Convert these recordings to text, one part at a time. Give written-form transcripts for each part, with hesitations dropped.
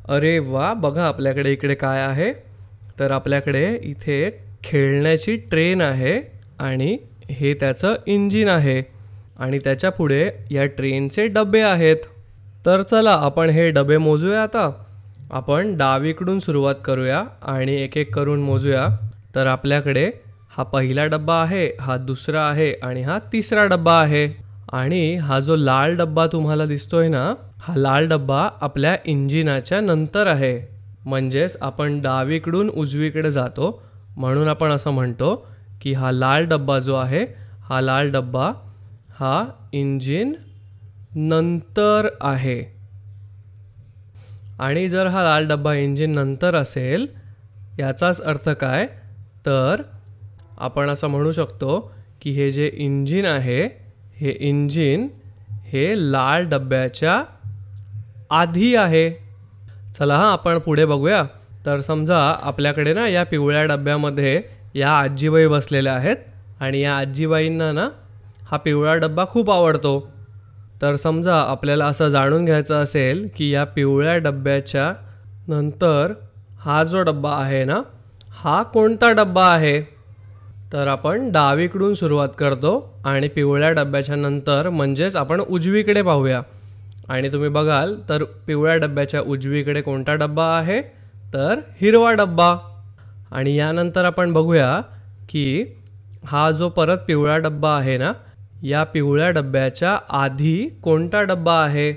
अरे वा, बघा आपल्याकडे इकडे काय आहे. तर आपल्याकडे इथे खेळण्याची ट्रेन आहे आणि हे त्याचं इंजिन आहे आणि त्याच्या पुढे या ट्रेनचे डबे आहेत. तर चला आपण हे डबे मोजूया आता. आपण डावीकडून सुरुवात करूया आणि एक एक करून मोजूया. तर आपल्याकडे हा पहिला डब्बा आहे, हा दुसरा आहे आणि हा तिसरा डब्बा आहे. आणि हा जो लाल डब्बा तुम्हाला दिसतोय ना, हा लाल डब्बा आपल्या इंजिनाच्या नंतर आहे. म्हणजेच आपण डावीकडून उजवीकडे जातो म्हणून आपण असं म्हणतो की हा लाल डब्बा जो आहे, हा लाल डब्बा हा इंजिन नंतर आहे. आणि जर हा लाल डब्बा इंजिन नंतर असेल याचाच अर्थ काय, तर आपण असं म्हणू शकतो की हे जे इंजिन आहे, हे इंजिन हे लाल डब्याच्या आधी आहे. चला आपण पुढे बघूया. तर समजा आपल्याकडे ना या पिवळ्या डब्यामध्ये या आजीबाई बसलेल्या आहेत आणि या आजीबाईंना ना हा पिवळा डब्बा खूप आवडतो. तर समजा आपल्याला असं जाणून घ्यायचं असेल की या पिवळ्या डब्याच्या नंतर हा जो डब्बा आहे ना, हा कोणता डब्बा आहे. तर आपण डावीकडून सुरुवात करतो आणि पिवळ्या डब्याच्या नंतर म्हणजेच आपण उजवीकडे पाहूया. आणि तुम्ही बघाल तर पिवळ्या डब्याच्या उजवीकडे कोणता डब्बा आहे, तर हिरवा डब्बा. आणि यानंतर आपण बघूया की हा जो परत पिवळा डब्बा आहे ना, या पिवळ्या डब्याच्या आधी कोणता डब्बा आहे.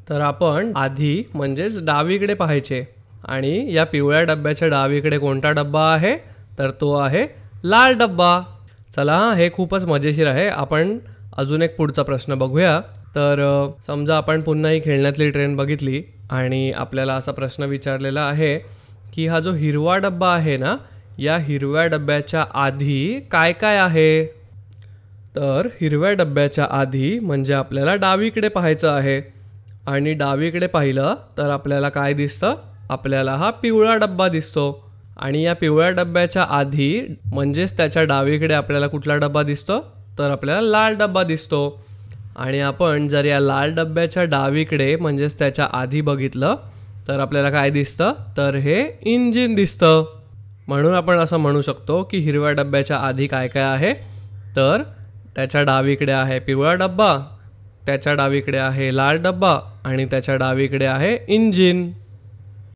तर आपण आधी म्हणजेच डावीकडे पाहायचे आणि या पिवळ्या डब्याच्या डावीकडे कोणता डब्बा आहे, तर तो आहे लाल डब्बा. चला हे खूपच मजेशीर आहे. आपण अजून एक पुढचा प्रश्न बघूया. तर समजा आपण पुन्हा ही खेळण्यातली ट्रेन बघितली आणि आपल्याला असा प्रश्न विचारलेला आहे की हा जो हिरवा डब्बा आहे ना, या हिरव्या डब्याच्या आधी काय काय आहे. तर हिरव्या डब्याच्या आधी म्हणजे आपल्याला डावीकडे पाहायचं आहे आणि डावीकडे पाहिलं तर आपल्याला काय दिसतं, आपल्याला हा पिवळा डब्बा दिसतो. आणि या पिवळ्या डब्याच्या आधी म्हणजेच त्याच्या डावीकडे आपल्याला कुठला डब्बा दिसतो, तर आपल्याला लाल डब्बा दिसतो. आणि आपण जर या लाल डब्याच्या डावीकडे म्हणजेच त्याच्या आधी बघितलं तर आपल्याला काय दिसतं, तर हे इंजिन दिसतं. म्हणून आपण असं म्हणू शकतो की हिरव्या डब्याच्या आधी काय काय आहे, तर त्याच्या डावीकडे आहे पिवळा डब्बा, त्याच्या डावीकडे आहे लाल डब्बा आणि त्याच्या डावीकडे आहे इंजिन.